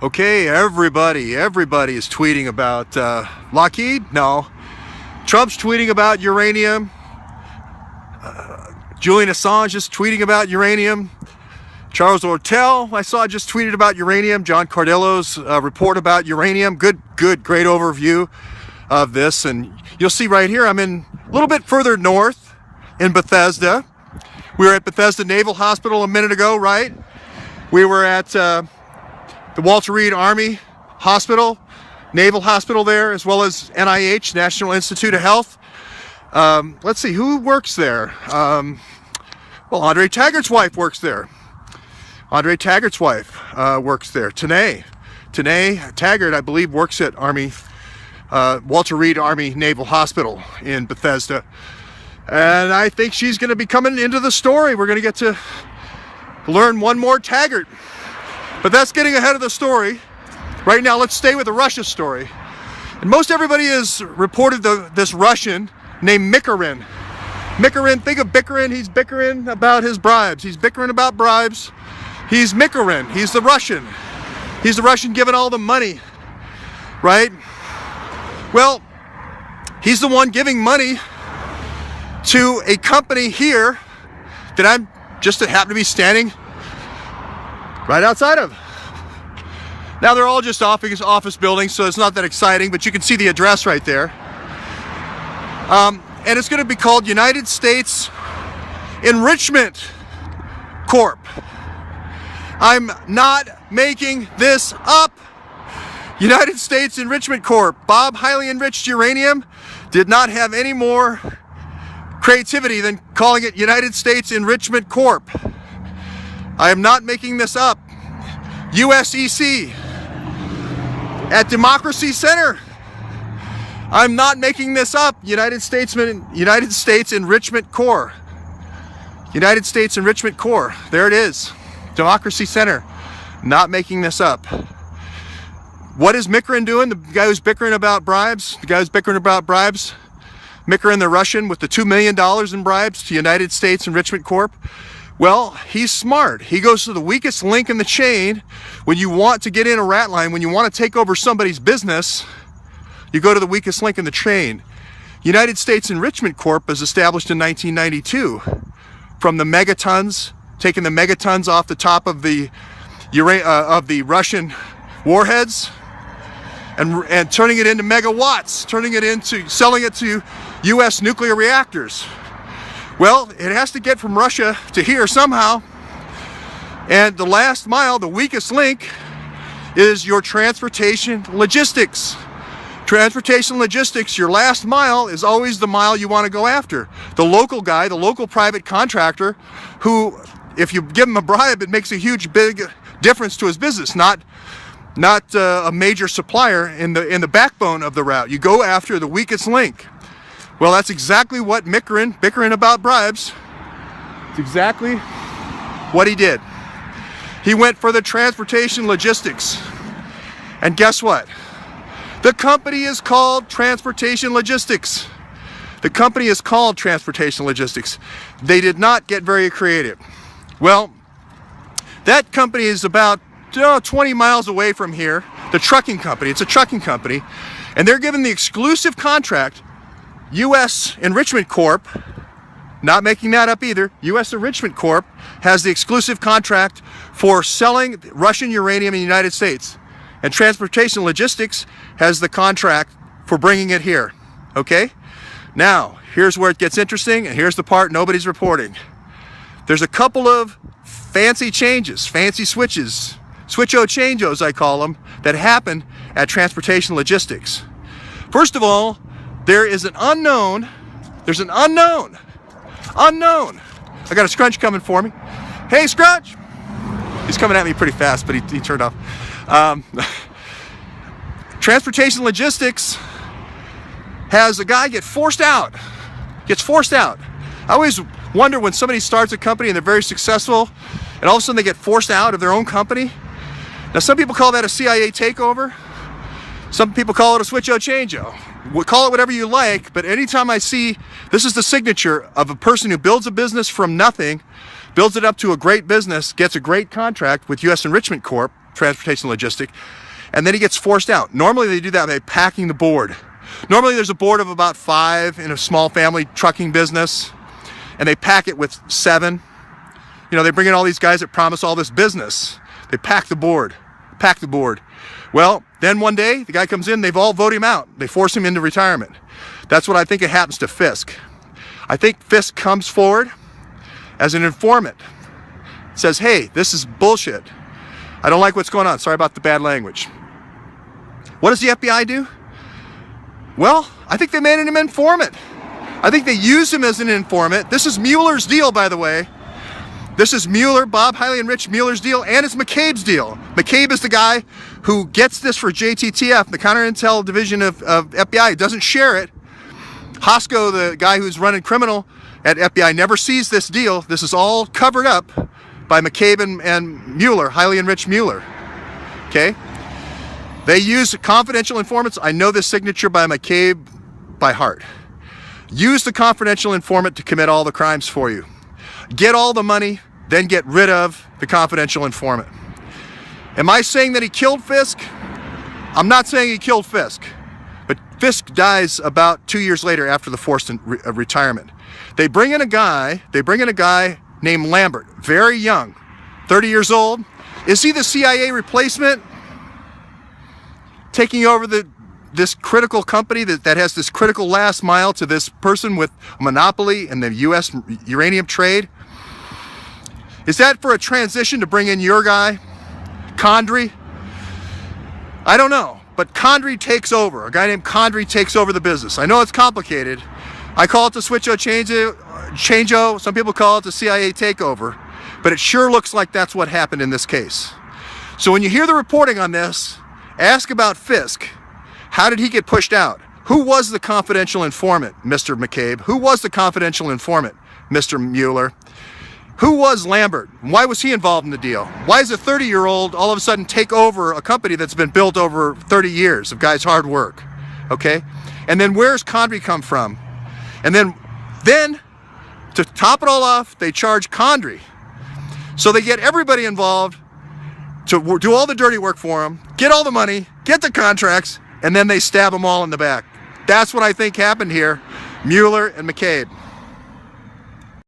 Okay, everybody is tweeting about Lockheed. No, Trump's tweeting about uranium. Julian Assange is tweeting about uranium. Charles Ortel, I saw, just tweeted about uranium. John Cardillo's report about uranium. Great overview of this. And you'll see right here, I'm in a little bit further north in Bethesda. We were at Bethesda Naval Hospital a minute ago, right? We were at the Walter Reed Army Hospital, Naval Hospital there, as well as NIH, National Institute of Health. Let's see, who works there? Well, Andre Taggart's wife works there. Andre Taggart's wife works there. Tanae Taggart, I believe, works at Walter Reed Army Naval Hospital in Bethesda. And I think she's going to be coming into the story. We're going to get to learn one more Taggart. But that's getting ahead of the story. Right now, let's stay with the Russia story. And most everybody has reported this Russian named Mikarin. Mikarin, think of bickering. He's bickering about his bribes. He's bickering about bribes. He's Mikarin. He's the Russian. He's the Russian giving all the money, right? Well, he's the one giving money to a company here that I'm just happen to be standing right outside of. Now they're all just office buildings, so it's not that exciting, but you can see the address right there. And it's going to be called United States Enrichment Corp. I'm not making this up. United States Enrichment Corp. Bob highly enriched uranium did not have any more creativity than calling it United States Enrichment Corp. I am not making this up. USEC at Democracy Center. I'm not making this up. United States Enrichment Corps. United States Enrichment Corps. There it is. Democracy Center. Not making this up. What is Mikarin doing? The guy who's bickering about bribes? The guy who's bickering about bribes? Mikarin, the Russian, with the $2 million in bribes to United States Enrichment Corp. Well, he's smart. He goes to the weakest link in the chain. When you want to get in a rat line, when you want to take over somebody's business, you go to the weakest link in the chain. United States Enrichment Corp was established in 1992 from the megatons, taking the megatons off the top of the Russian warheads and turning it into megawatts, selling it to U.S. nuclear reactors. Well, it has to get from Russia to here somehow. And the last mile, the weakest link, is your transportation logistics. Transportation logistics, your last mile is always the mile you want to go after. The local guy, the local private contractor, who, if you give him a bribe, it makes a big difference to his business, not a major supplier in the backbone of the route. You go after the weakest link. Well, that's exactly what bickering about bribes, it's exactly what he did. He went for the transportation logistics. And guess what? The company is called Transportation Logistics. The company is called Transportation Logistics. They did not get very creative. Well, that company is about 20 miles away from here. The trucking company, it's a trucking company, and they're given the exclusive contract. U.S. Enrichment Corp, not making that up either, U.S. Enrichment Corp has the exclusive contract for selling Russian uranium in the United States. And Transportation Logistics has the contract for bringing it here. Okay? Now, here's where it gets interesting, and here's the part nobody's reporting. There's a couple of fancy changes, fancy switches, Switcho changeos I call them, that happen at Transportation Logistics. First of all, there's an unknown. I got a Scrunch coming for me. Hey, Scrunch! He's coming at me pretty fast, but he turned off. Transportation Logistics has a guy gets forced out. I always wonder when somebody starts a company and they're very successful, and all of a sudden they get forced out of their own company. Now, some people call that a CIA takeover. Some people call it a Switcho changeo. We'll call it whatever you like, but anytime I see this is the signature of a person who builds a business from nothing, builds it up to a great business, gets a great contract with U.S. Enrichment Corp, transportation logistic, and then he gets forced out. Normally they do that by packing the board. Normally there's a board of about 5 in a small family trucking business, and they pack it with 7. You know, they bring in all these guys that promise all this business. They pack the board. Well, then one day the guy comes in, they've all voted him out. They force him into retirement. That's what I think it happens to Fisk. I think Fisk comes forward as an informant, says, hey, this is bullshit. I don't like what's going on. Sorry about the bad language. What does the FBI do? Well, I think they made him an informant. I think they used him as an informant. This is Mueller's deal, by the way. This is Mueller, Bob Highly Enriched Mueller's deal, and it's McCabe's deal. McCabe is the guy who gets this for JTTF, the Counter Intel Division of FBI. He doesn't share it. Hosko, the guy who's running criminal at FBI, never sees this deal. This is all covered up by McCabe and Mueller, Highly Enriched Mueller. Okay? They use confidential informants. I know this signature by McCabe by heart. Use the confidential informant to commit all the crimes for you. Get all the money, then get rid of the confidential informant. Am I saying that he killed Fisk? I'm not saying he killed Fisk. But Fisk dies about 2 years later after the forced retirement. They bring in a guy named Lambert, very young, 30 years old. Is he the CIA replacement? Taking over this critical company that has this critical last mile to this person with a monopoly in the U.S. uranium trade? Is that for a transition to bring in your guy, Condrey? I don't know, but Condrey takes over. A guy named Condrey takes over the business. I know it's complicated. I call it the Switcho Chango. Some people call it the CIA takeover, but it sure looks like that's what happened in this case. So when you hear the reporting on this, ask about Fisk. How did he get pushed out? Who was the confidential informant, Mr. McCabe? Who was the confidential informant, Mr. Mueller? Who was Lambert? Why was he involved in the deal? Why does a 30-year-old all of a sudden take over a company that's been built over 30 years of guys' hard work? Okay? And then where's Condrey come from? And then to top it all off, they charge Condrey. So they get everybody involved to do all the dirty work for them, get all the money, get the contracts, and then they stab them all in the back. That's what I think happened here, Mueller and McCabe.